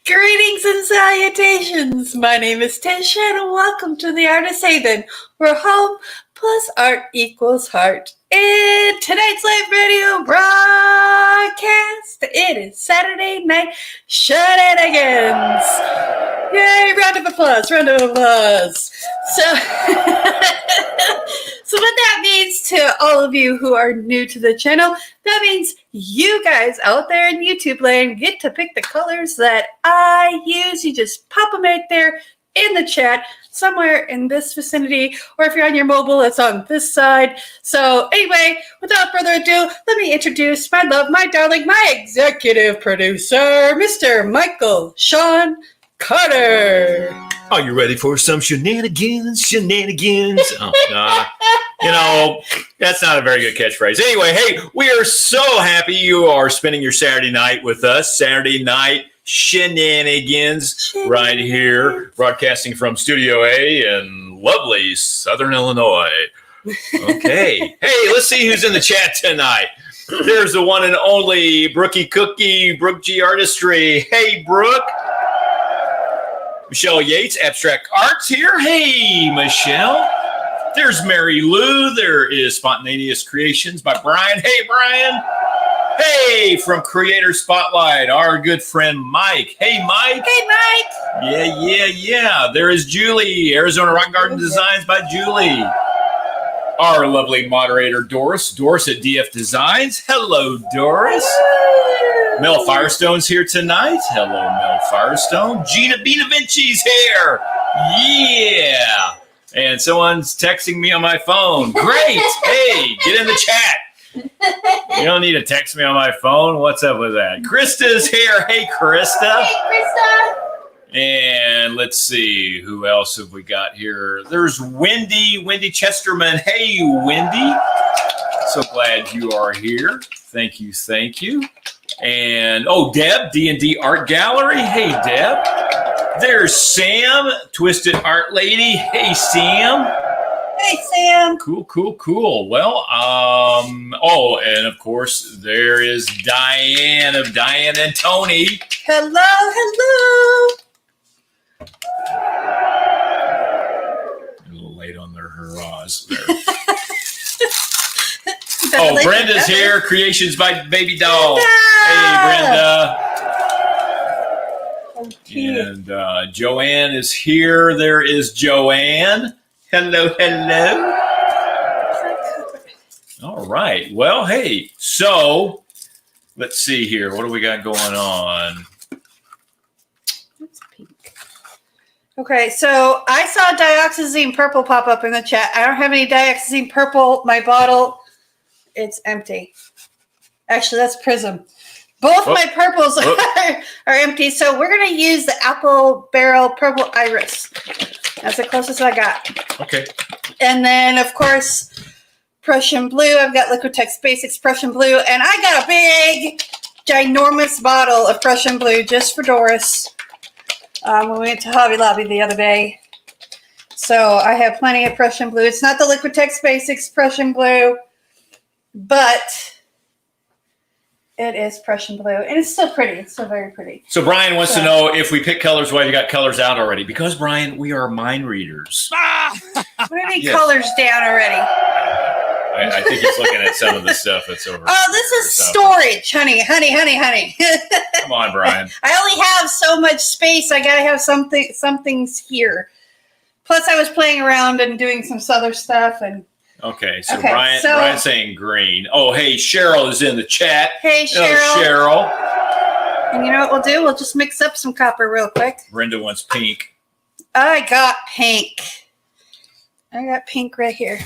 Greetings and salutations. My name is Tish and welcome to the Artist Haven, where home plus art equals heart. In tonight's live radio broadcast, it is Saturday Night Shenanigans. Yay, round of applause, round of applause. So what that means to all of you who are new to the channel, that means you guys out there in YouTube land get to pick the colors that I use. You just pop them right there in the chat somewhere in this vicinity, or if you're on your mobile, it's on this side. So anyway, without further ado, let me introduce my love, my darling, my executive producer, Mr. Michael Sean Carter. Are you ready for some shenanigans? You know, that's not a very good catchphrase. Anyway, hey, we are so happy you are spending your Saturday night with us. Saturday Night Shenanigans right here, broadcasting from Studio A in lovely Southern Illinois. Okay. Hey, let's see who's in the chat tonight. There's the one and only Brookie Cookie, Brooke G Artistry. Hey, Brooke. Michelle Yates, Abstract Arts here. Hey, Michelle. There's Mary Lou. There is Spontaneous Creations by Brian. Hey, Brian. Hey, from Creator Spotlight, our good friend Mike. Hey, Mike. Hey, Mike. Yeah. There is Julie, Arizona Rock Garden Designs by Julie. Our lovely moderator, Doris. Doris at DF Designs. Hello, Doris. Mel Firestone's here tonight. Hello, Mel Firestone. Gina Benavinci's here. Yeah. And someone's texting me on my phone. Great. Hey, get in the chat. You don't need to text me on my phone. What's up with that? Krista's here. Hey, Krista. Hey, Krista. And let's see, who else have we got here? There's Wendy Chesterman. Hey, Wendy. So glad you are here. Thank you. And, Deb, D&D Art Gallery. Hey, Deb. There's Sam, Twisted Art Lady. Hey, Sam. Hey, Sam. Cool. Well, and of course, there is Diane of Diane and Tony. Hello. A little late on their hurrahs there. Brenda's here. Creations by Babydoll. Hey, Brenda. Okay. And Joanne is here. There is Joanne. Hello. All right. Well, hey. So, let's see here. What do we got going on? That's pink. Okay, so I saw dioxazine purple pop up in the chat. I don't have any dioxazine purple. My bottle, it's empty. Actually, that's Prism. Both my purples are empty, so we're going to use the Apple Barrel Purple Iris. That's the closest I got. Okay. And then, of course, Prussian Blue. I've got Liquitex Basics Prussian Blue, and I got a big, ginormous bottle of Prussian Blue just for Doris when we went to Hobby Lobby the other day. So I have plenty of Prussian Blue. It's not the Liquitex Basics Prussian Blue, but it is Prussian Blue, and it's still pretty. It's still very pretty. So Brian wants to know if we pick colors, why you got colors out already. Because, Brian, we are mind readers. What do you mean colors down already? I think he's looking at some of the stuff that's over. Oh, this is storage, honey. Come on, Brian. I only have so much space. I got to have some things here. Plus, I was playing around and doing some other stuff. Okay, Brian's saying green. Oh, hey, Cheryl is in the chat. Hey, Cheryl. Hello, Cheryl. And you know what we'll do? We'll just mix up some copper real quick. Brenda wants pink. I got pink. I got pink right here.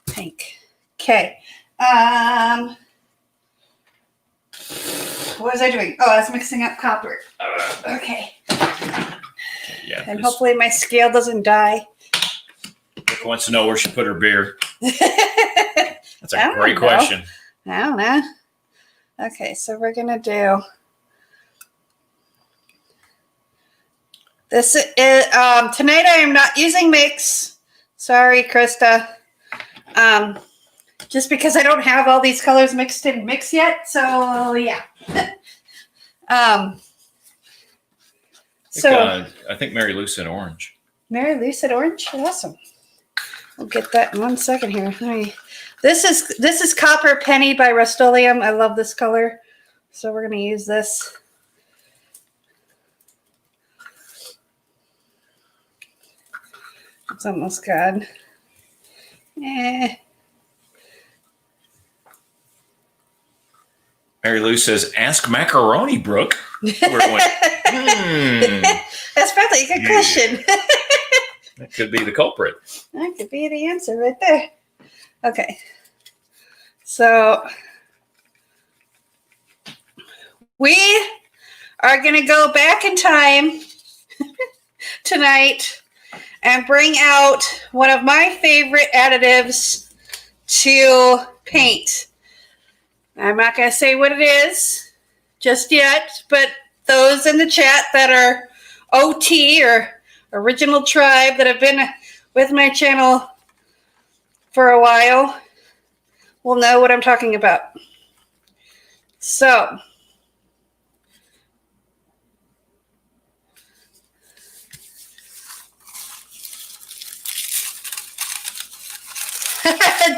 Pink. Okay. What was I doing? Oh, I was mixing up copper. Okay. Yeah. And hopefully my scale doesn't die. Brooke wants to know where she put her beer. That's a great question. I don't know. Okay, so we're going to do... This is... tonight I am not using mix. Sorry, Krista. Just because I don't have all these colors mixed in mix yet. So, yeah. I think Mary Lou said orange. Mary Lou said orange? Awesome. We'll get that in 1 second here. This is Copper Penny by Rust-Oleum. I love this color. So we're going to use this. It's almost good. Mary Lou says, ask macaroni, Brooke. We're going, That's probably a good question. That could be the culprit. That could be the answer right there. Okay. So we are going to go back in time tonight and bring out one of my favorite additives to paint. I'm not going to say what it is just yet, but those in the chat that are OT or Original Tribe that have been with my channel for a while will know what I'm talking about. So,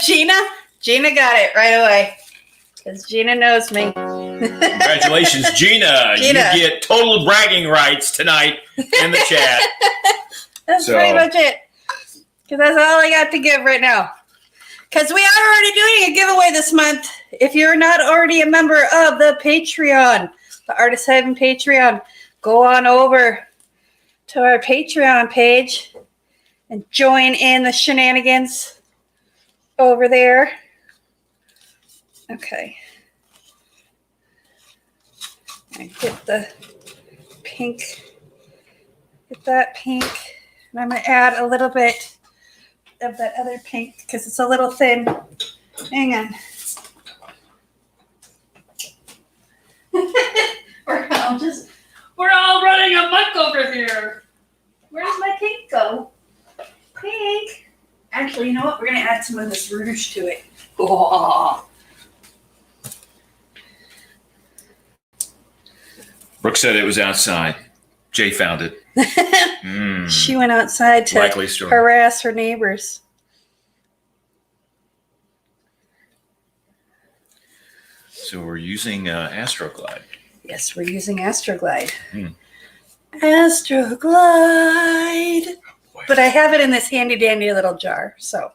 Gina got it right away because Gina knows me. Congratulations, Gina. You get total bragging rights tonight in the chat. That's pretty much it. Because that's all I got to give right now. Because we are already doing a giveaway this month. If you're not already a member of the Patreon, the Artist Heaven Patreon, go on over to our Patreon page and join in the shenanigans over there. Okay. And get the pink. Get that pink. And I'm going to add a little bit of that other pink because it's a little thin. Hang on. We're all running amok over here. Where does my pink go? Pink. Actually, you know what? We're going to add some of this rouge to it. Oh. Brooke said it was outside. Jay found it. She went outside to harass her neighbors. So we're using Astroglide. Yes, we're using Astroglide. Astroglide. Boy. But I have it in this handy dandy little jar, so.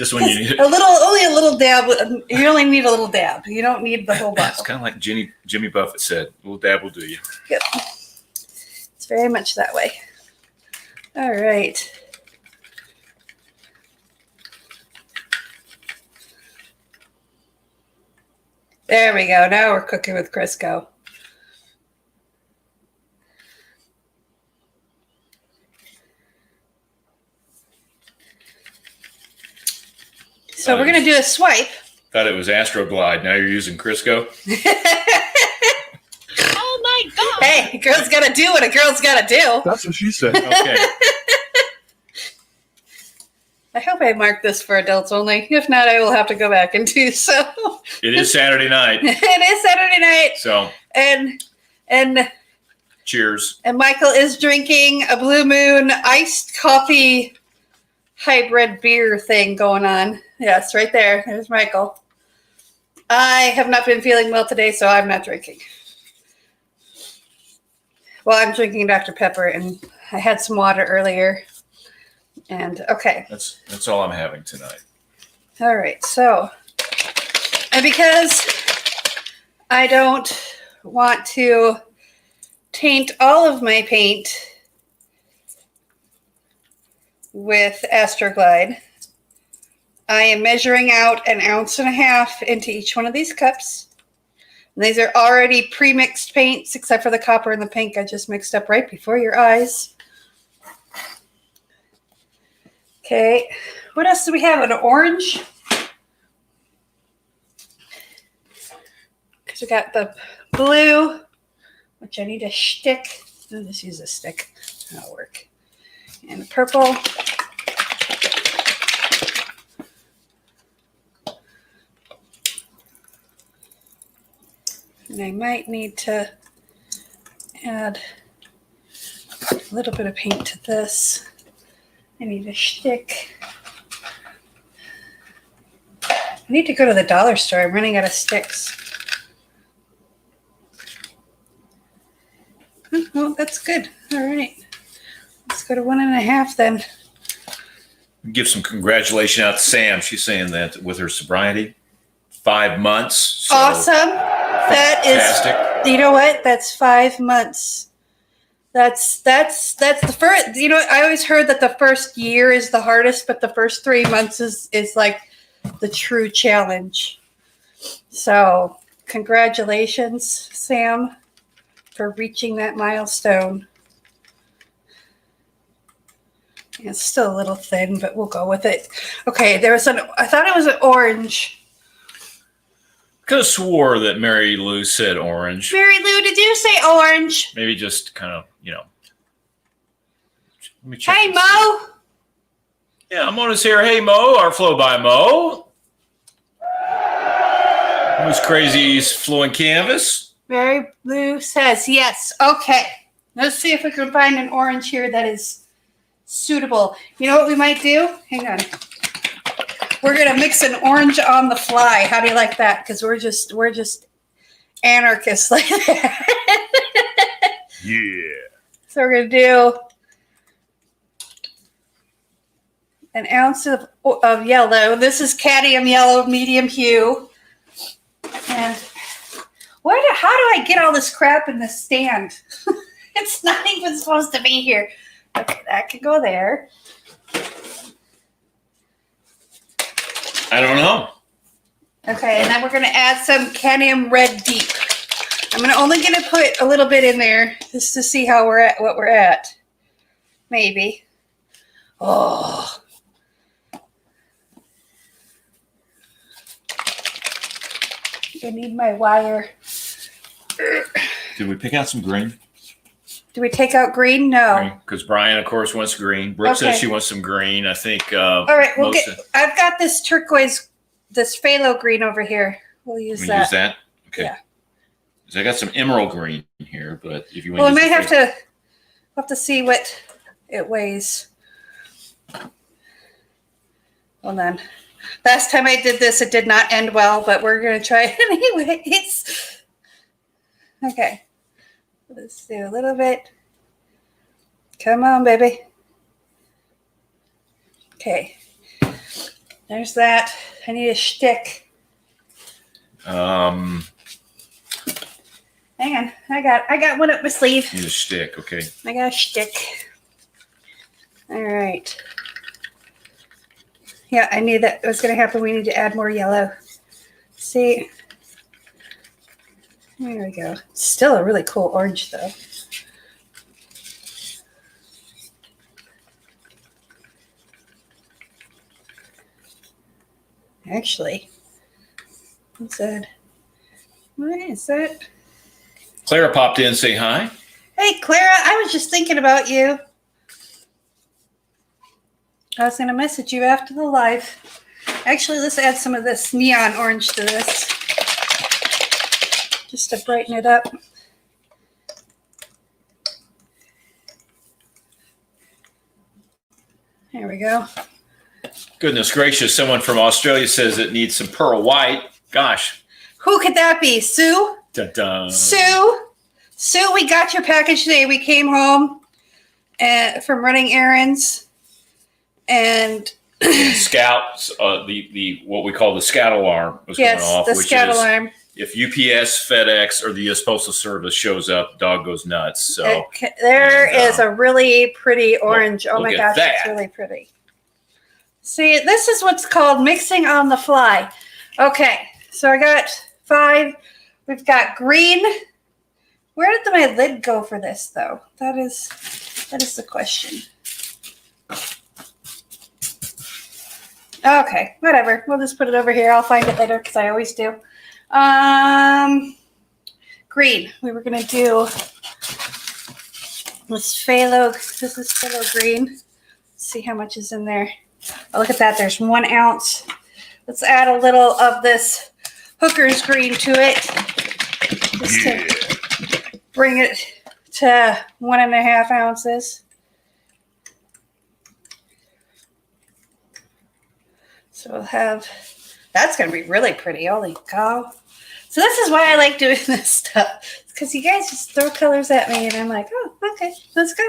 just when you need it. Only a little dab. You only need a little dab. You don't need the whole bottle. It's kind of like Jimmy Buffett said, a little dab will do you. Yep. It's very much that way. All right. There we go. Now we're cooking with Crisco. So we're going to do a swipe. Thought it was Astroglide. Now you're using Crisco. Oh my God. Hey, a girl's got to do what a girl's got to do. That's what she said. Okay. I hope I marked this for adults only. If not, I will have to go back and do so. It is Saturday night. It is Saturday night. So. And Cheers. And Michael is drinking a Blue Moon iced coffee hybrid beer thing going on. Yes, right there. There's Michael. I have not been feeling well today, so I'm not drinking. Well, I'm drinking Dr. Pepper, and I had some water earlier. And okay. That's all I'm having tonight. All right. So, and because I don't want to taint all of my paint with Astroglide, I am measuring out 1.5 ounces into each one of these cups. And these are already pre-mixed paints, except for the copper and the pink I just mixed up right before your eyes. Okay, what else do we have? An orange. Because we got the blue, which I need a stick. I'll just use a stick. That'll work. And the purple. And I might need to add a little bit of paint to this. I need a stick. I need to go to the dollar store. I'm running out of sticks. Oh, that's good. All right. Let's go to 1.5 then. Give some congratulations out to Sam. She's saying that with her sobriety, 5 months. So awesome. That fantastic. Is, you know what? That's 5 months. That's the first, you know, I always heard that the first year is the hardest, but the first 3 months is like the true challenge. So congratulations, Sam, for reaching that milestone. It's still a little thin, but we'll go with it. Okay, I thought it was an orange. Could have swore that Mary Lou said orange. Mary Lou, did you say orange? Maybe just kind of, Let me check. Hey, Mo. Yeah, I'm on his here. Hey, Mo, our flow by Mo. MooseKrazy's flowing canvas. Mary Lou says yes. Okay, let's see if we can find an orange here that is suitable. You know what we might do? Hang on. We're gonna mix an orange on the fly. How do you like that? Because we're just anarchists like that. Yeah. So we're gonna do 1 ounce of yellow. This is cadmium yellow, medium hue. And how do I get all this crap in the stand? It's not even supposed to be here. Okay, that could go there. I don't know. Okay, and then we're going to add some cadmium red deep. I'm only going to put a little bit in there just to see how we're at, what we're at. Maybe. Oh. I need my wire. Did we pick out some green? Do we take out green? No. Because Brian, of course, wants green. Brooke says she wants some green. I think. All right, I've got this turquoise, this phthalo green over here. We'll use that. Use that? Okay. Yeah. I got some emerald green here, but if you want we might have to see what it weighs. Hold on. Last time I did this, it did not end well, but we're going to try it anyways. Okay. Let's do a little bit. Come on, baby. Okay. There's that. I need a shtick. Hang on. I got one up my sleeve. Need a stick, okay. I got a shtick. All right. Yeah, I knew that was going to happen. We need to add more yellow. See? There we go. Still a really cool orange, though. Actually, what's that? What is that? Clara popped in, say hi. Hey, Clara, I was just thinking about you. I was going to message you after the live. Actually, let's add some of this neon orange to this. Just to brighten it up. There we go. Goodness gracious, someone from Australia says it needs some pearl white. Gosh. Who could that be? Sue? Dun-dun. Sue, we got your package today. We came home from running errands. And Scouts, the what we call the scout alarm was going off. Yes, the scout alarm. If UPS, FedEx, or the U.S. Postal Service shows up, the dog goes nuts. So there is a really pretty orange. Oh my gosh, that. It's really pretty. See, this is what's called mixing on the fly. Okay, so I got 5. We've got green. Where did my lid go for this, though? That is the question. Okay, whatever. We'll just put it over here. I'll find it later because I always do. Green. We were going to do this phthalo. This is phthalo green. Let's see how much is in there. Oh, look at that. There's 1 ounce. Let's add a little of this hooker's green to it. Just to bring it to 1.5 ounces. So we'll have, that's going to be really pretty. Holy cow. So this is why I like doing this stuff. Because you guys just throw colors at me and I'm like, oh, okay, let's go.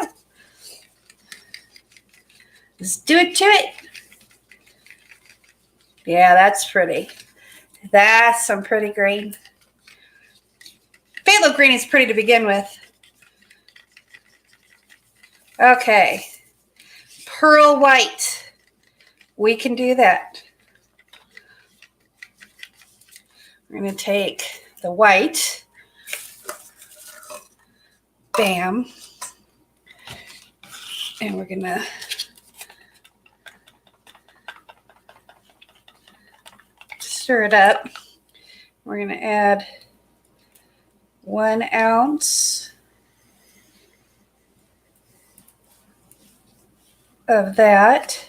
Let's do it to it. Yeah, that's pretty. That's some pretty green. Phthalo green is pretty to begin with. Okay. Pearl white. We can do that. We're going to take the white. Bam. And we're going to stir it up. We're going to add 1 ounce of that.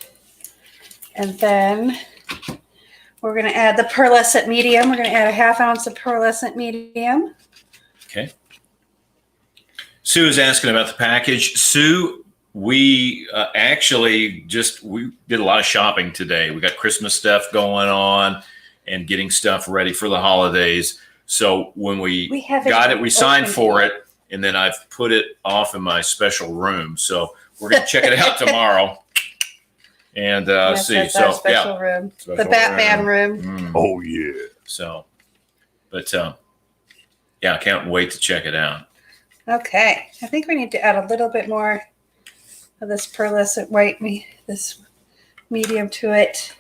And then we're going to add the pearlescent medium. We're going to add 1/2 ounce of pearlescent medium. Okay. Sue is asking about the package. Sue, we actually we did a lot of shopping today. We got Christmas stuff going on and getting stuff ready for the holidays. So when we got it, we signed for it, and then I've put it off in my special room. So we're going to check it out tomorrow. And see, so special room, the Batman room. Oh yeah. So, but yeah, I can't wait to check it out. Okay, I think we need to add a little bit more of this pearlescent white, this medium to it,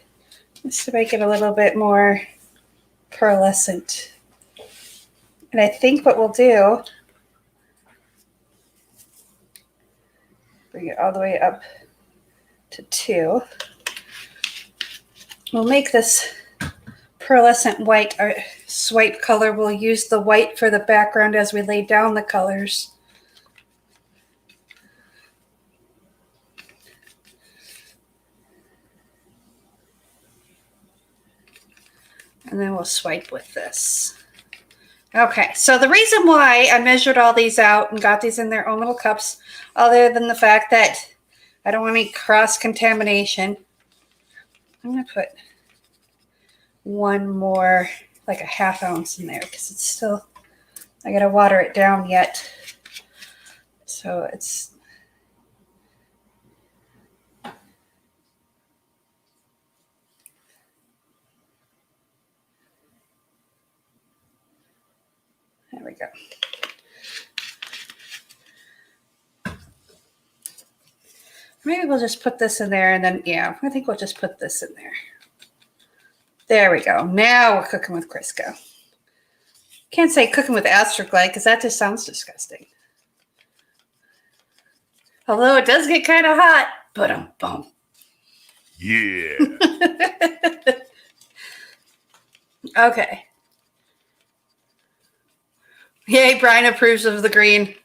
just to make it a little bit more pearlescent. And I think what we'll do, bring it all the way up to 2. We'll make this pearlescent white our swipe color. We'll use the white for the background as we lay down the colors. And then we'll swipe with this. Okay, so the reason why I measured all these out and got these in their own little cups, other than the fact that I don't want any cross-contamination, I'm going to put one more, like a ½ ounce in there, because it's still, I got to water it down yet. So it's, there we go. Maybe we'll just put this in there and then, yeah, I think we'll just put this in there. There we go. Now we're cooking with Crisco. Can't say cooking with Astroglide because that just sounds disgusting. Although it does get kind of hot. Ba-dum-bum. Yeah. Okay. Yay, Brian approves of the green.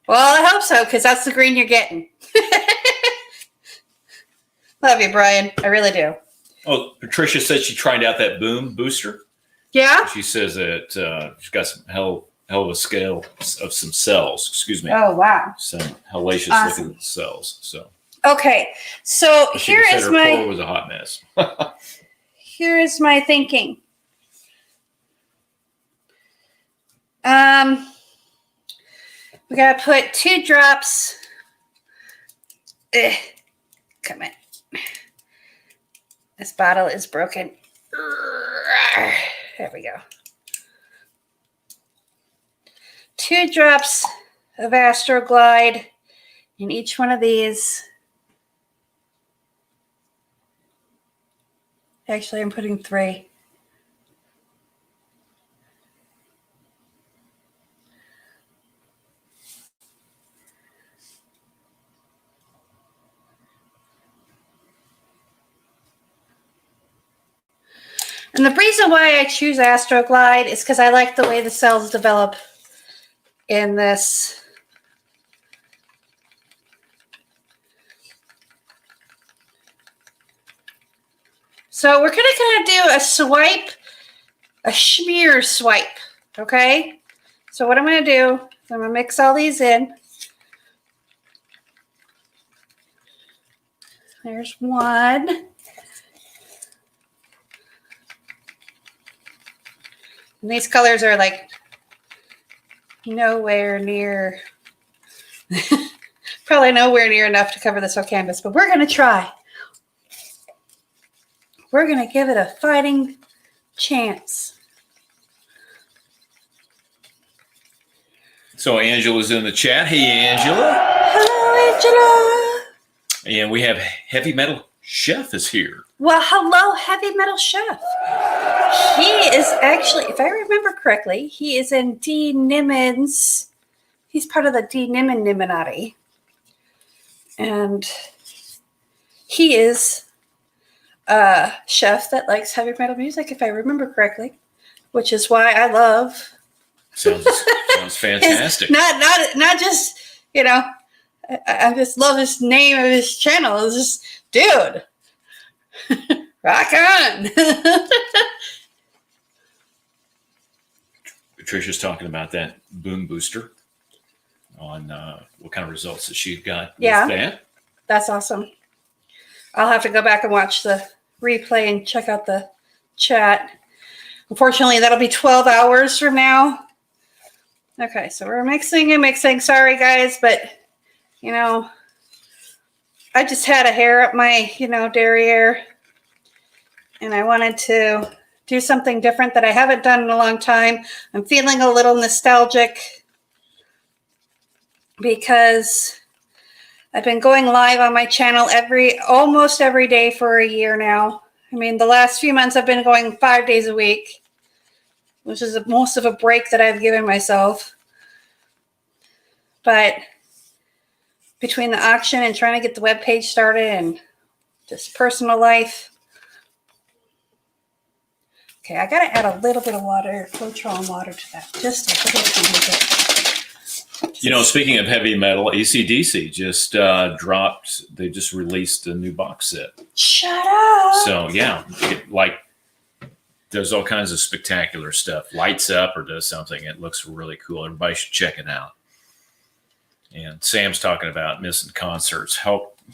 Well, I hope so, because that's the green you're getting. Love you, Brian. I really do. Oh, Patricia said she tried out that boom booster. Yeah? She says that she's got some hell of a scale of some cells. Excuse me. Oh, wow. Some hellacious looking cells. So. Okay, so here is her my. core was a hot mess. Here is my thinking. We gotta put 2 drops. Come on. This bottle is broken. There we go. 2 drops of Astroglide in each one of these. Actually, I'm putting 3. And the reason why I choose Astroglide is because I like the way the cells develop in this. So we're gonna do a swipe, a smear swipe, okay? So what I'm gonna do is I'm gonna mix all these in. There's one. And these colors are like nowhere near, probably nowhere near enough to cover this whole canvas, but we're going to try. We're going to give it a fighting chance. So Angela's in the chat. Hey, Angela. Hello, Angela. And we have Heavy Metal Chef is here. Well, hello, Heavy Metal Chef. He is actually, if I remember correctly, he is in D. Nimmons. He's part of the D. Nimmin Nimminati. And he is a chef that likes heavy metal music, if I remember correctly, which is why I love. Sounds fantastic. Not just, you know, I just love his name of his channel. It's just, dude, rock on. Patricia's talking about that boom booster on what kind of results that she got with that. That's awesome. I'll have to go back and watch the replay and check out the chat. Unfortunately, that'll be 12 hours from now. Okay, so we're mixing and mixing. Sorry, guys, but, you know, I just had a hair up my, derriere, and I wanted to do something different that I haven't done in a long time. I'm feeling a little nostalgic. because I've been going live on my channel almost every day for a year now. I mean, the last few months I've been going 5 days a week, which is most of a break that I've given myself. But between the auction and trying to get the webpage started and just personal life. Okay, I got to add a little bit of water, Floetrol water to that. Just a little bit. You know, speaking of heavy metal, AC/DC just dropped. They just released a new box set. Shut up. So yeah, it does all kinds of spectacular stuff. Lights up or does something. It looks really cool. Everybody should check it out. And Sam's talking about missing concerts.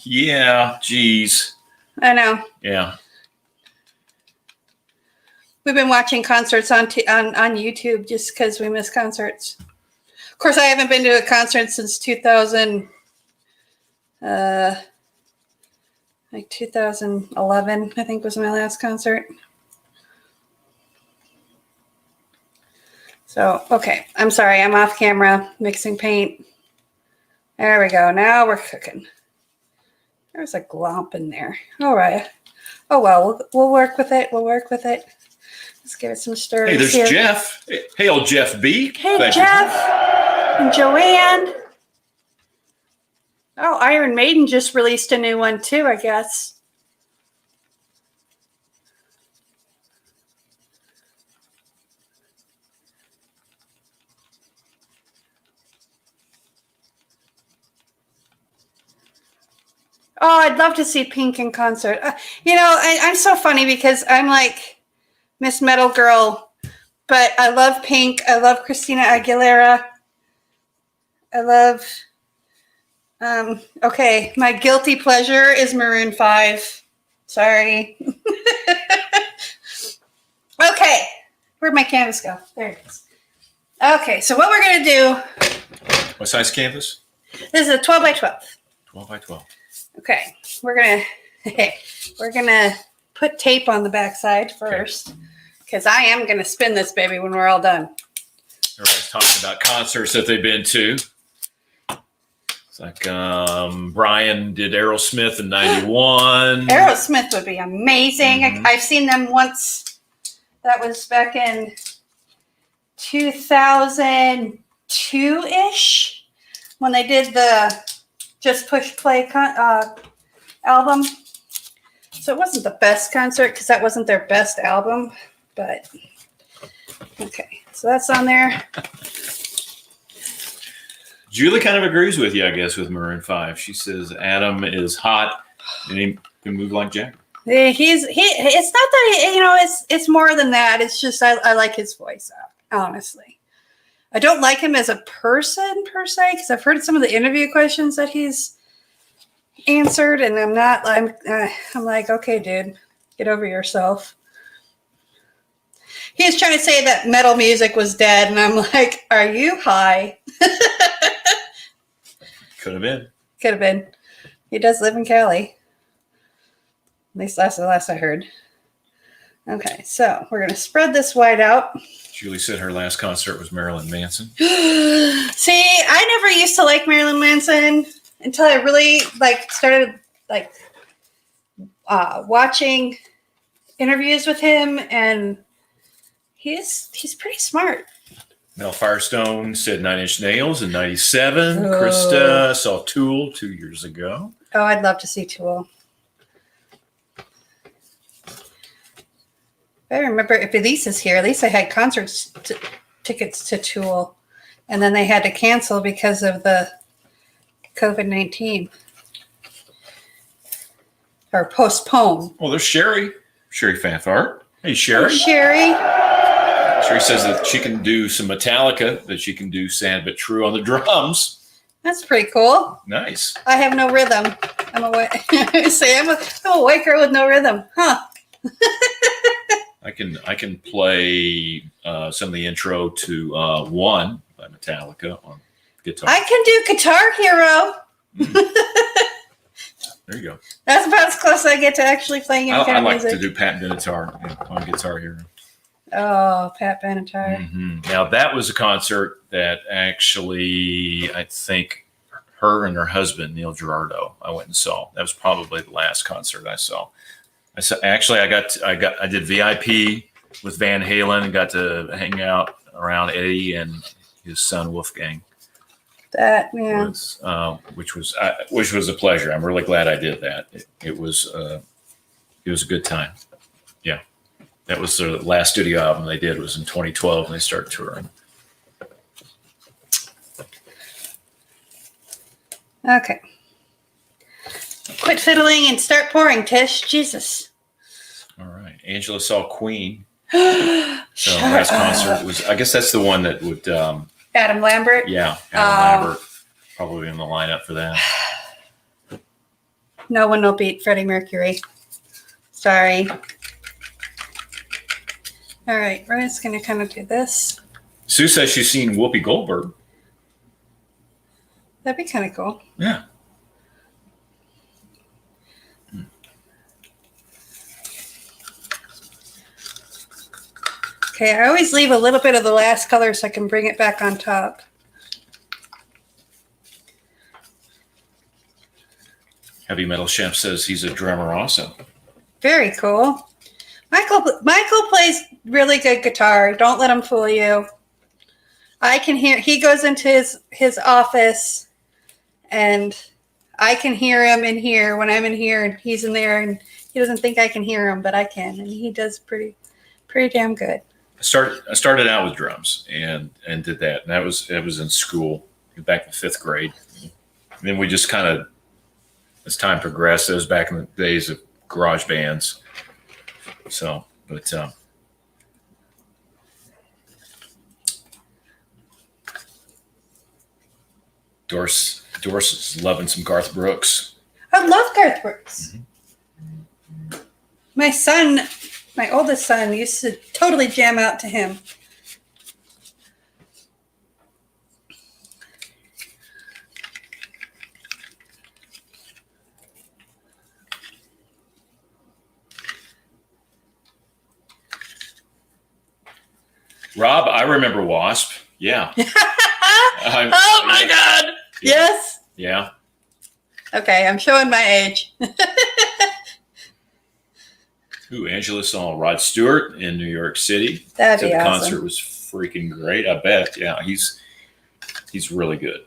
Yeah, geez. I know. Yeah. We've been watching concerts on YouTube just because we miss concerts. Of course, I haven't been to a concert since 2011, I think was my last concert. So, okay. I'm sorry. I'm off camera mixing paint. There we go. Now we're cooking. There's a glomp in there. All right. Oh, well, we'll work with it. We'll work with it. Let's give it some stirring. Hey, there's here. Jeff. Hey, old Jeff B. Hey, Thank Jeff. you. And Joanne. Oh, Iron Maiden just released a new one too, I guess. Oh, I'd love to see Pink in concert. I'm so funny because I'm like Miss Metal Girl, but I love Pink. I love Christina Aguilera. I love, okay, my guilty pleasure is Maroon 5. Sorry. Okay, where'd my canvas go? There it is. Okay, so what we're going to do. What size canvas? This is a 12 by 12. 12 by 12. Okay, we're gonna put tape on the backside first because I am gonna spin this baby when we're all done. Everybody's talking about concerts that they've been to. It's like Brian did Aerosmith in '91. Aerosmith would be amazing. Mm-hmm. I've seen them once. That was back in 2002-ish when they did the Just Push Play album. So it wasn't the best concert because that wasn't their best album, but okay. So that's on there. Julie kind of agrees with you, I guess, with Maroon 5. She says Adam is hot and he can move like Jack. It's not that it's more than that. It's just I like his voice, honestly. I don't like him as a person per se because I've heard some of the interview questions that he's answered, and I'm like, okay, dude, get over yourself. He's trying to say that metal music was dead, and I'm like, are you high? Could have been. Could have been. He does live in Cali. At least that's the last I heard. Okay, so we're gonna spread this white out. Julie said her last concert was Marilyn Manson. See, I never used to like Marilyn Manson until I really started watching interviews with him, and he's pretty smart. Mel Firestone said 9 Inch Nails in '97. Oh. Krista saw Tool 2 years ago. Oh, I'd love to see Tool. I remember if Elise is here, Elise had concerts tickets to Tool, and then they had to cancel because of the COVID-19 or postpone. Oh, there's Sherry Fanfart. Hey, Sherry. Hey, Sherry. Sherry says that she can do some Metallica, that she can do Sad But True on the drums. That's pretty cool. Nice. I have no rhythm. I'm a white girl with no rhythm, huh? I can play some of the intro to One by Metallica on guitar. I can do Guitar Hero. There you go. That's about as close as I get to actually playing any kind I of like music. to do Pat Benatar on Guitar Hero. Oh, Pat Benatar. Mm-hmm. Now that was a concert that actually I think her and her husband, Neil Girardo, I went and saw. That was probably the last concert I saw. I did VIP with Van Halen and got to hang out around Eddie and his son Wolfgang. Which was a pleasure. I'm really glad I did that. It was a good time. Yeah, that was the last studio album they did. Was in 2012, and they started touring. Okay. Quit fiddling and start pouring, Tish. Jesus. All right. Angela saw Queen. So Shut last up. concert was, I guess that's the one that would. Adam Lambert? Yeah, Adam Lambert. Probably in the lineup for that. No one will beat Freddie Mercury. Sorry. All right. We're just going to kind of do this. Sue says she's seen Whoopi Goldberg. That'd be kind of cool. Yeah. Okay, I always leave a little bit of the last color so I can bring it back on top. Heavy Metal Chef says he's a drummer also. Very cool. Michael plays really good guitar. Don't let him fool you. I can hear, he goes into his office and I can hear him in here when I'm in here and he's in there and he doesn't think I can hear him, but I can. And he does pretty damn good. I started out with drums and did that. And that was in school back in 5th grade. And then we just kind of, as time progressed, it was back in the days of garage bands. So, but Doris is loving some Garth Brooks. I love Garth Brooks. Mm-hmm. My oldest son used to totally jam out to him. Rob, I remember Wasp. Yeah. Oh my God. Yeah. Yes. Yeah. Okay, I'm showing my age. Ooh, Angela saw Rod Stewart in New York City. That'd be the awesome. concert was freaking great. I bet. Yeah, he's really good.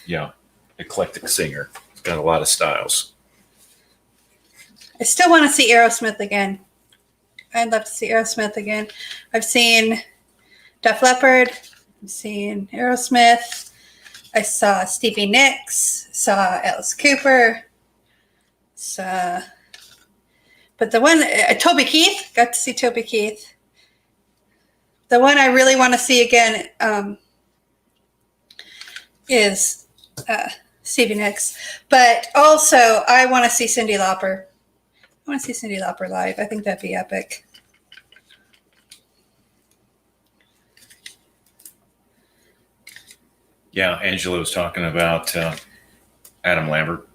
Yeah, eclectic singer. He's got a lot of styles. I still want to see Aerosmith again. I'd love to see Aerosmith again. I've seen Def Leppard. I've seen Aerosmith. I saw Stevie Nicks. Saw Alice Cooper. But the one, Toby Keith. Got to see Toby Keith. The one I really want to see again is Stevie Nicks. But also, I want to see Cyndi Lauper. I want to see Cyndi Lauper live. I think that'd be epic. Yeah, Angela was talking about Adam Lambert.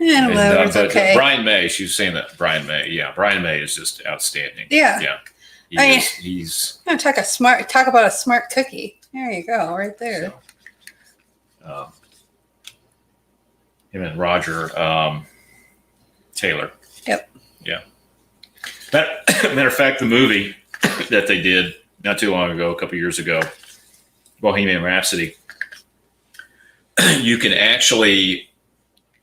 Adam Lambert's okay. Brian May, she was saying that Brian May. Yeah, Brian May is just outstanding. Yeah. Yeah. He's I'm gonna talk about a smart cookie. There you go, right there. So, him and Roger Taylor. Yep. Yeah. Matter of fact, the movie that they did not too long ago, a couple years ago, Bohemian Rhapsody, you can actually,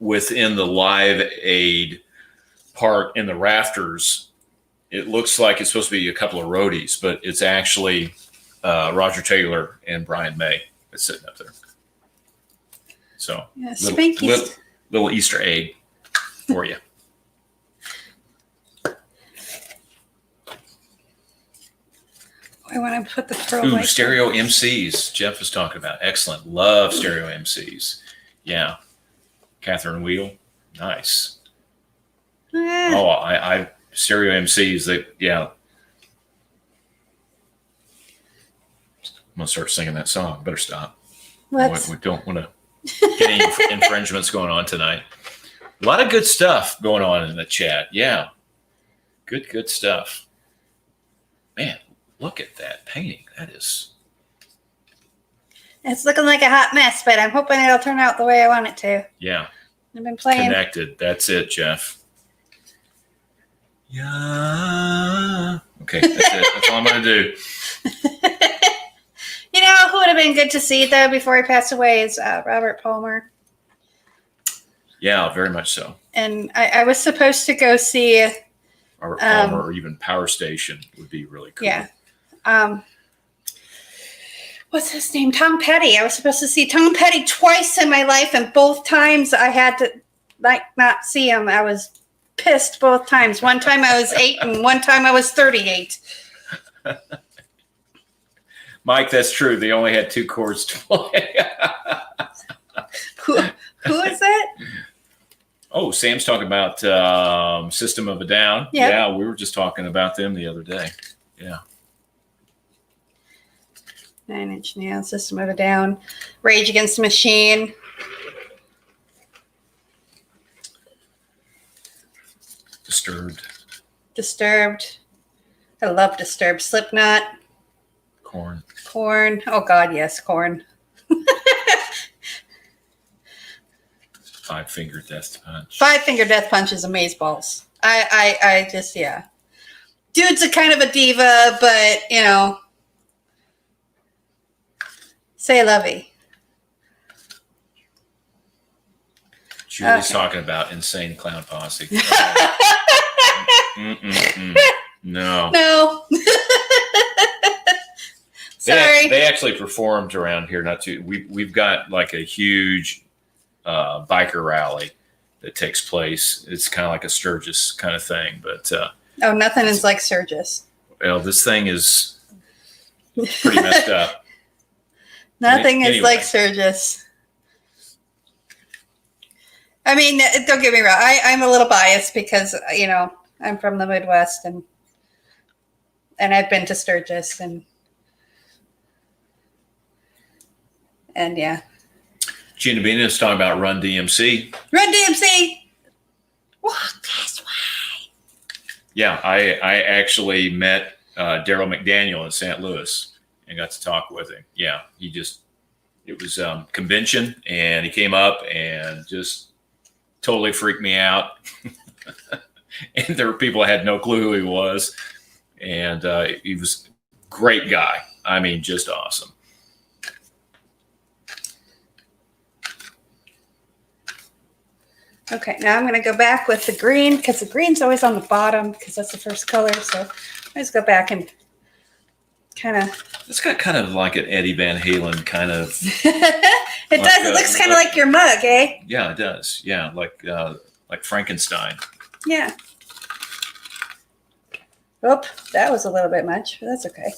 within the Live Aid part in the rafters, it looks like it's supposed to be a couple of roadies, but it's actually Roger Taylor and Brian May that's sitting up there. So, Yeah, little Easter egg for you. I want to put the pearl. Ooh, stereo MCs. Jeff was talking about. Excellent. Love stereo MCs. Yeah. Catherine Wheel. Nice. Oh, I stereo MCs that, yeah. I'm going to start singing that song. Better stop. We don't want to get any infringements going on tonight. A lot of good stuff going on in the chat. Yeah. Good stuff. Man, look at that painting. That is. It's looking like a hot mess, but I'm hoping it'll turn out the way I want it to. Yeah. I've been playing. Connected. That's it, Jeff. Yeah. Okay, that's it. That's all I'm going to do. You know who would have been good to see, though, before he passed away is Robert Palmer. Yeah, very much so. And I was supposed to go see... Robert Palmer or even Power Station would be really cool. Yeah. What's his name? Tom Petty. I was supposed to see Tom Petty twice in my life, and both times I had to not see him. I was pissed both times. One time I was 8, and one time I was 38. Mike, that's true. They only had 2 chords to play. Who is that? Oh, Sam's talking about System of a Down. Yep. Yeah, we were just talking about them the other day. Yeah. 9 Inch Nails, System of a Down, Rage Against the Machine. Disturbed. I love Disturbed. Slipknot. Korn. Oh, God, yes, Korn. Five Finger Death Punch. Five Finger Death Punch is amazeballs. I just, yeah. Dude's a kind of a diva, but, you know. Say lovey. Julie's talking about Insane Clown Posse. No. Sorry. They actually performed around here. We've got like a huge biker rally that takes place. It's kind of like a Sturgis kind of thing, but nothing is like Sturgis. Well, this thing is pretty messed up. Nothing is anyway. like Sturgis. I mean, don't get me wrong. I'm a little biased because, you know, I'm from the Midwest and I've been to Sturgis and yeah. Gina Bina's talking about Run DMC. Run DMC! Walk this way. Yeah, I actually met Daryl McDaniel in St. Louis and got to talk with him. Yeah, it was convention, and he came up and just totally freaked me out. And there were people that had no clue who he was. And he was a great guy. I mean, just awesome. Okay, now I'm going to go back with the green because the green's always on the bottom because that's the first color. So I just go back and kind of. It's got kind of like an Eddie Van Halen kind of. It does. It looks kind of like your mug, eh? Yeah, it does. Yeah, like Frankenstein. Yeah. Oh, that was a little bit much, but that's okay.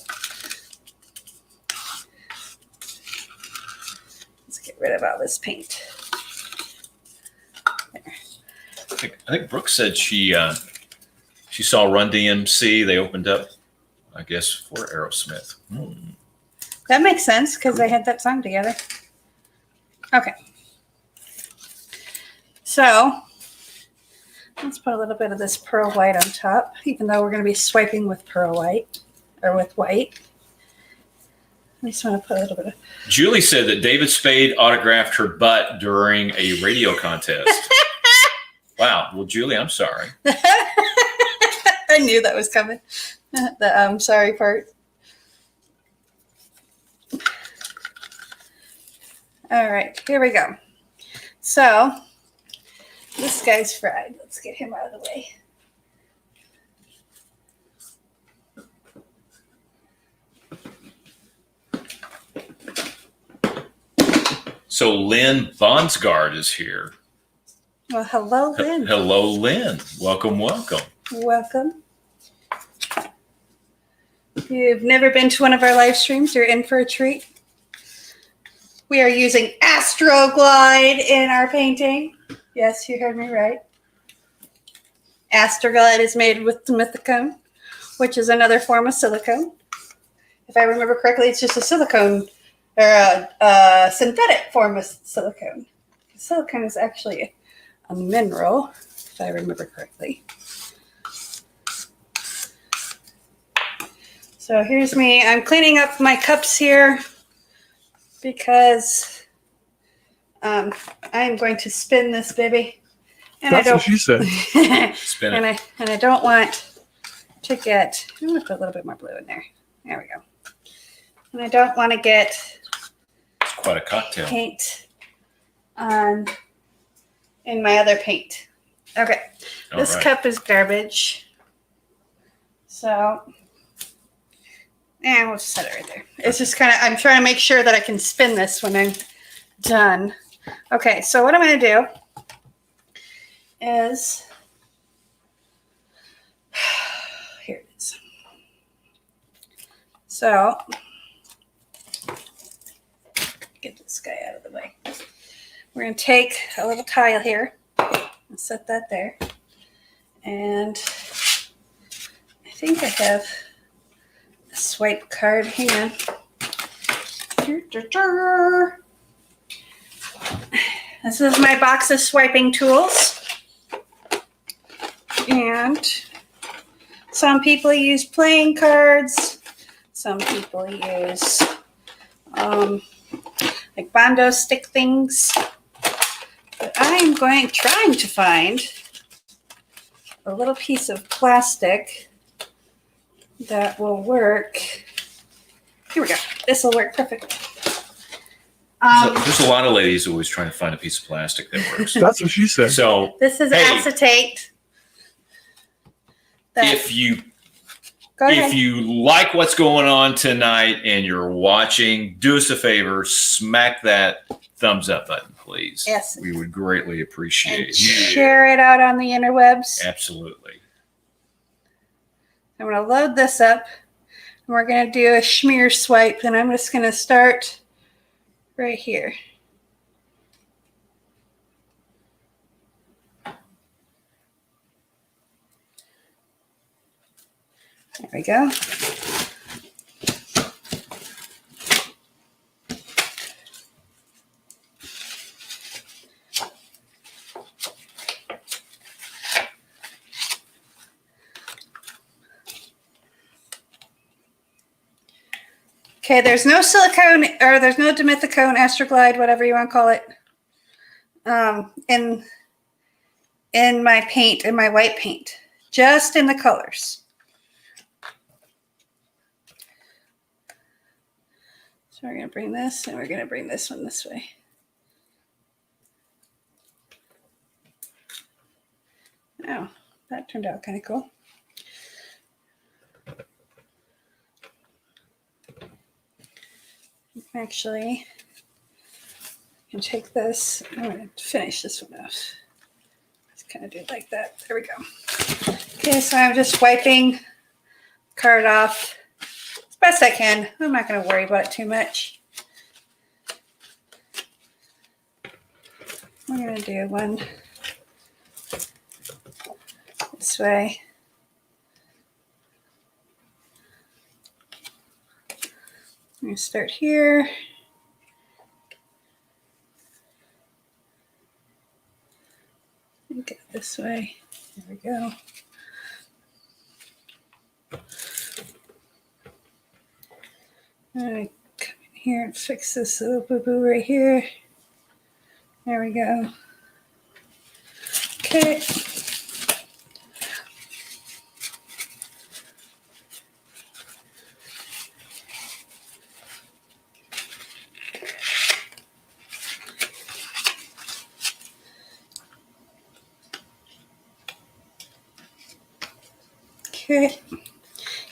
Let's get rid of all this paint. I think Brooke said she saw Run DMC. They opened up, I guess, for Aerosmith. That makes sense because they had that song together. Okay. So let's put a little bit of this pearl white on top, even though we're going to be swiping with pearl white or with white. I just want to put a little bit of. Julie said that David Spade autographed her butt during a radio contest. Wow. Well, Julie, I'm sorry. I knew that was coming. The sorry part. All right, here we go. So this guy's fried. Let's get him out of the way. So Lynn Bonsgard is here. Well, hello, Lynn. Hello, Lynn. Welcome, welcome. Welcome. If you've never been to one of our live streams, you're in for a treat. We are using Astroglide in our painting. Yes, you heard me right. Astroglide is made with dimethicone, which is another form of silicone. If I remember correctly, it's just a silicone or a synthetic form of silicone. Silicone is actually a mineral, if I remember correctly. So here's me. I'm cleaning up my cups here. because I'm going to spin this baby. And That's what she said. Spin it. and I don't want to get, I'm going to put a little bit more blue in there. There we go. And I don't want to get It's quite a cocktail. paint in my other paint. Okay. This cup is garbage. So, we'll just set it right there. It's just kind of, I'm trying to make sure that I can spin this when I'm done. Okay, so what I'm going to do is, here it is. So, get this guy out of the way. We're going to take a little tile here and set that there. And I think I have a swipe card. Hang on. This is my box of swiping tools. And some people use playing cards. Some people use like Bondo stick things. But I am trying to find a little piece of plastic that will work. Here we go. This will work perfectly. There's a lot of ladies always trying to find a piece of plastic that works. That's what she said. So This is acetate. if you Go ahead. If you like what's going on tonight and you're watching, do us a favor, smack that thumbs up button, please. Yes. We would greatly appreciate And it. share it out on the interwebs. Absolutely. I'm going to load this up. And we're going to do a smear swipe. And I'm just going to start right here. There we go. Okay, there's no silicone, or there's no dimethicone, Astroglide, whatever you want to call it, in my paint, in my white paint, just in the colors. So we're going to bring this, and we're going to bring this one this way. Oh, that turned out kind of cool. Actually, I can take this. I'm going to finish this one off. Let's kind of do it like that. There we go. Okay, so I'm just wiping the card off as best I can. I'm not going to worry about it too much. We're going to do one this way. I'm going to start here. And get it this way. There we go. I'm going to come in here and fix this little boo-boo right here. There we go. Okay.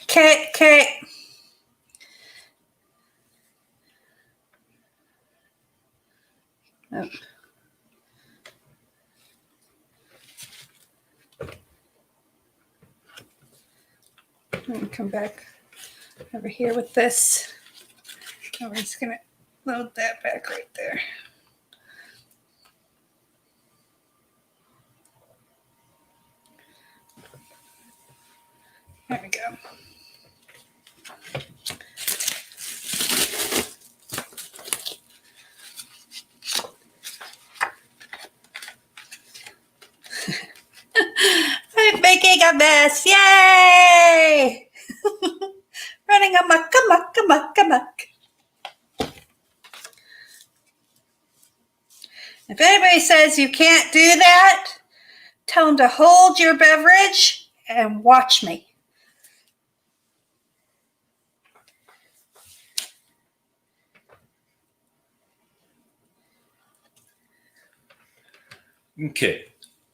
Okay. Oh. I'm going to come back over here with this. And we're just going to load that back right there. There we go. I'm making a mess. Yay! Running amok. If anybody says you can't do that, tell them to hold your beverage and watch me. Okay.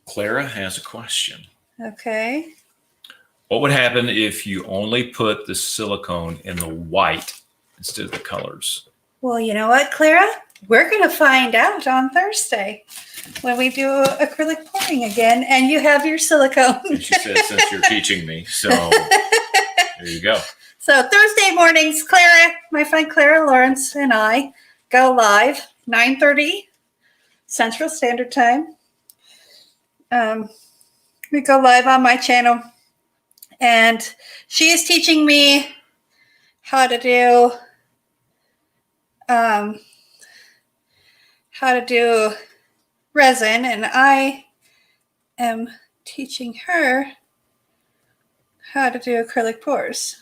Clara has a question. Okay. What would happen if you only put the silicone in the white instead of the colors? Well, you know what, Clara? We're going to find out on Thursday when we do acrylic pouring again, and you have your silicone. And she said, since you're teaching me. So there you go. So Thursday mornings, Clara, my friend Clara Lawrence, and I go live 9:30 Central Standard Time. We go live on my channel, and she is teaching me how to do resin, and I am teaching her how to do acrylic pours.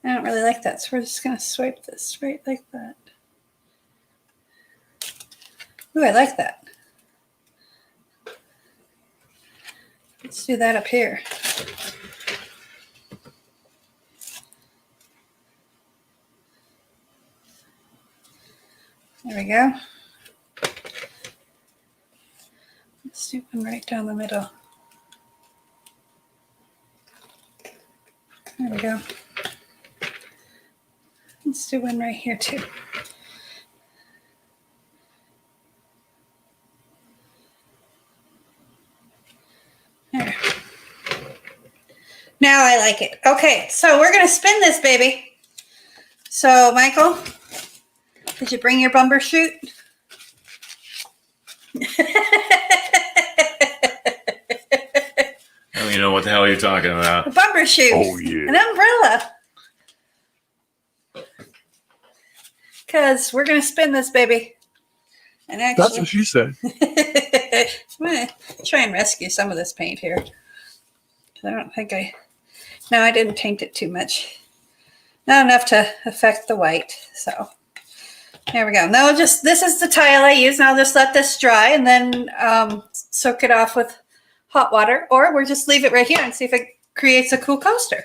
I don't really like that, so we're just going to swipe this right like that. Ooh, I like that. Let's do that up here. There we go. Let's do one right down the middle. There we go. Let's do one right here too. There. Now I like it. Okay, so we're going to spin this baby. So, Michael, did you bring your bumper chute? I don't even know what the hell you're talking about. A bumper chute. Oh, yeah. An umbrella. Because we're going to spin this baby. And actually, That's what she said. I'm going to try and rescue some of this paint here. I don't think no, I didn't paint it too much. Not enough to affect the white. So there we go. Now this is the tile I use, and I'll just let this dry and then soak it off with hot water, or we'll just leave it right here and see if it creates a cool coaster.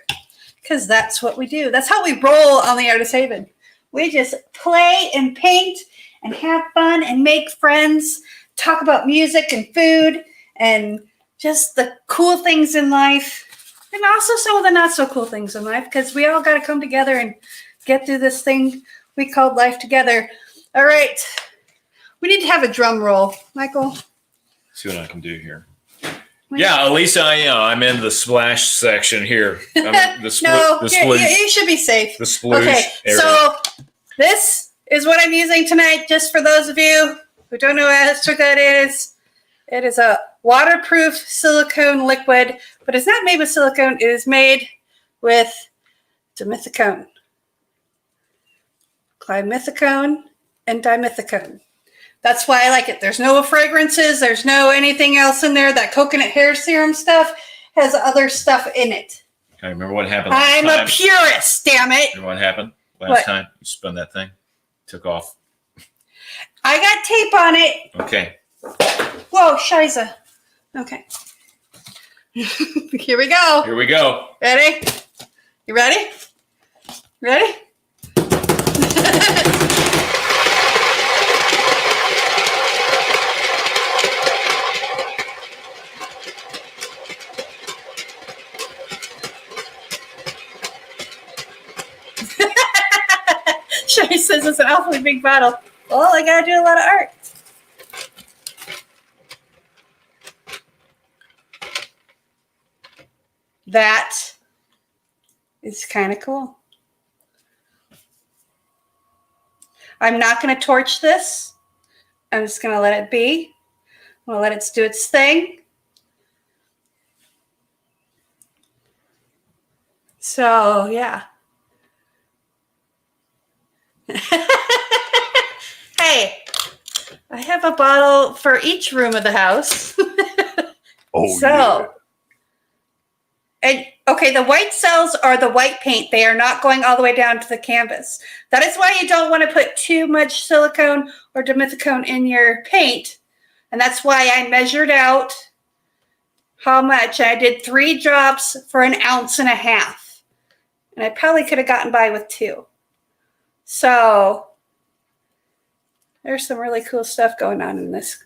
Because that's what we do. That's how we roll on the Artist Haven. We just play and paint and have fun and make friends, talk about music and food and just the cool things in life, and also some of the not so cool things in life, because we all got to come together and get through this thing we called life together. All right. We need to have a drum roll. Michael? See what I can do here. Yeah, Elisa, I'm in the splash section here. The splooge. You should be safe. The splooge Okay, area. so this is what I'm using tonight, just for those of you who don't know what that is. It is a waterproof silicone liquid, but it's not made with silicone. It is made with dimethicone, climethicone, and dimethicone. That's why I like it. There's no fragrances. There's no anything else in there. That coconut hair serum stuff has other stuff in it. Okay, remember what happened last I'm time? a purist, damn it. Remember what happened last What? time? You spun that thing. Took off. I got tape on it. Okay. Whoa, shiza. Okay. Here we go. Here we go. Ready? You ready? Ready? Shay says it's an awfully big bottle. Well, I gotta do a lot of art. That is kind of cool. I'm not going to torch this. I'm just going to let it be. I'm going to let it do its thing. So, yeah. Hey, I have a bottle for each room of the house. Oh, So, And okay, the white cells are the white paint. They are not going all the way down to the canvas. That is why you don't want to put too much silicone or dimethicone in your paint. And that's why I measured out how much. I did 3 drops for 1.5 ounces. And I probably could have gotten by with 2. So there's some really cool stuff going on in this.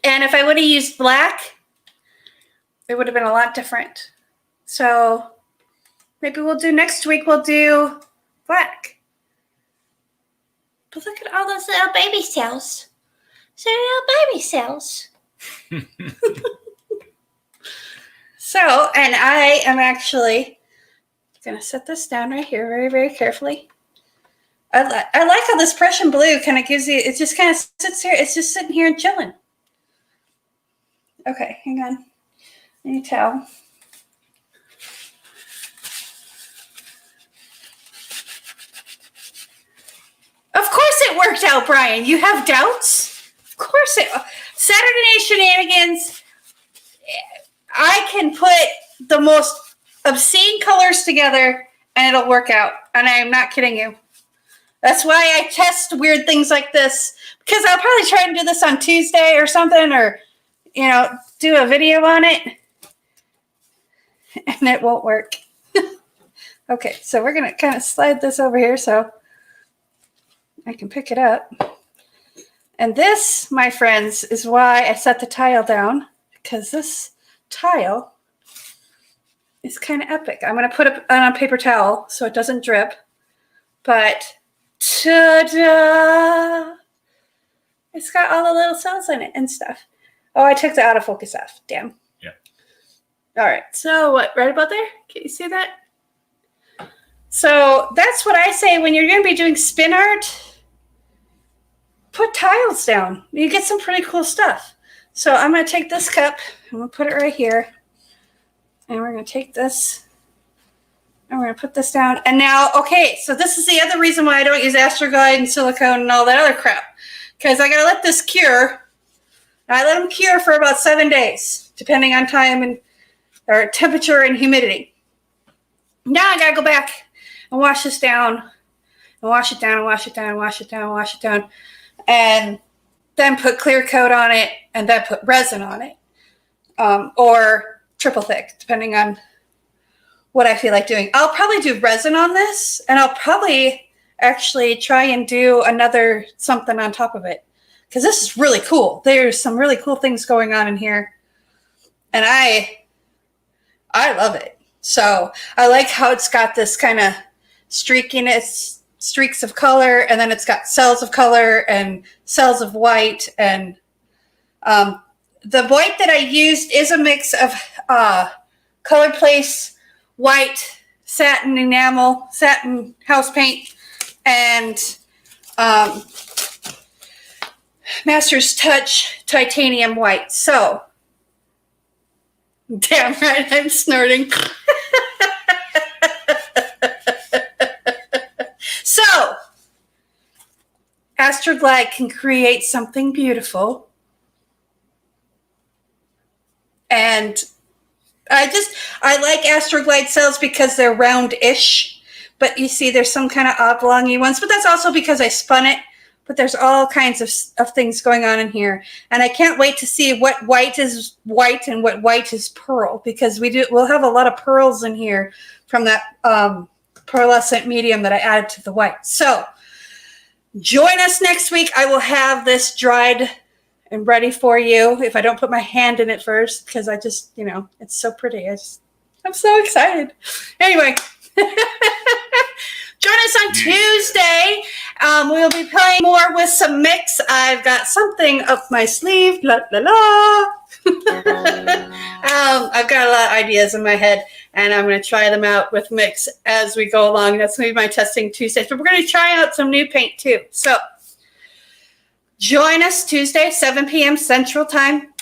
And if I would have used black, it would have been a lot different. So maybe next week we'll do black. But look at all those little baby cells. So little baby cells. So, and I am actually going to set this down right here very, very carefully. I like how this Prussian blue kind of gives you, it just kind of sits here. It's just sitting here and chilling. Okay, hang on. I need a towel. Of course it worked out, Brian. You have doubts? Of course it. Saturday Night Shenanigans. I can put the most obscene colors together and it'll work out. And I am not kidding you. That's why I test weird things like this. Because I'll probably try and do this on Tuesday or something, or, you know, do a video on it. And it won't work. Okay, so we're going to kind of slide this over here so I can pick it up. And this, my friends, is why I set the tile down, because this tile is kind of epic. I'm going to put it on a paper towel so it doesn't drip. But, ta-da! It's got all the little cells in it and stuff. Oh, I took the autofocus off. Damn. Yeah. All right. So what? Right about there? Can you see that? So that's what I say when you're going to be doing spin art. Put tiles down. You get some pretty cool stuff. So I'm going to take this cup. I'm going to put it right here. And we're going to take this. And we're going to put this down. And now, okay, so this is the other reason why I don't use Astroglide and silicone and all that other crap. Because I got to let this cure. I let them cure for about 7 days, depending on time and or temperature and humidity. Now I got to go back and wash this down. And wash it down and wash it down and wash it down and wash it down. And then put clear coat on it and then put resin on it. Or triple thick, depending on what I feel like doing. I'll probably do resin on this, and I'll probably actually try and do another something on top of it. Because this is really cool. There's some really cool things going on in here. And I love it. So I like how it's got this kind of streakiness, streaks of color, and then it's got cells of color and cells of white. And the white that I used is a mix of Color Place white, satin enamel, satin house paint, and Master's Touch titanium white. So, damn right, I'm snorting. So, Astroglide can create something beautiful. And I like Astroglide cells because they're round-ish. But you see there's some kind of oblongy ones. But that's also because I spun it. But there's all kinds of things going on in here. And I can't wait to see what white is white and what white is pearl. Because we'll have a lot of pearls in here from that pearlescent medium that I added to the white. So join us next week. I will have this dried and ready for you if I don't put my hand in it first. Because I just, it's so pretty. I'm so excited. Anyway. Join us on Tuesday. We'll be playing more with some mix. I've got something up my sleeve. La, la, la. I've got a lot of ideas in my head, and I'm going to try them out with mix as we go along. That's going to be my testing Tuesday. But we're going to try out some new paint, too. So join us Tuesday, 7 p.m. Central Time.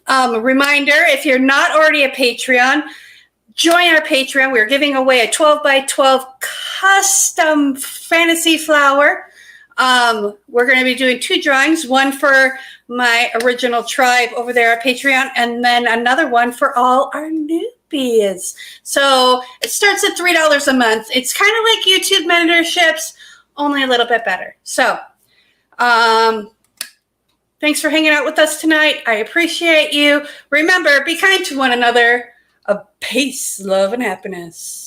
A reminder, if you're not already a Patreon, join our Patreon. We're giving away a 12 by 12 custom fantasy flower We're going to be doing 2 drawings, one for my original tribe over there at Patreon, and then another one for all our newbies. So it starts at $3 a month. It's kind of like YouTube mentorships, only a little bit better. So thanks for hanging out with us tonight. I appreciate you. Remember, be kind to one another. Peace, love, and happiness.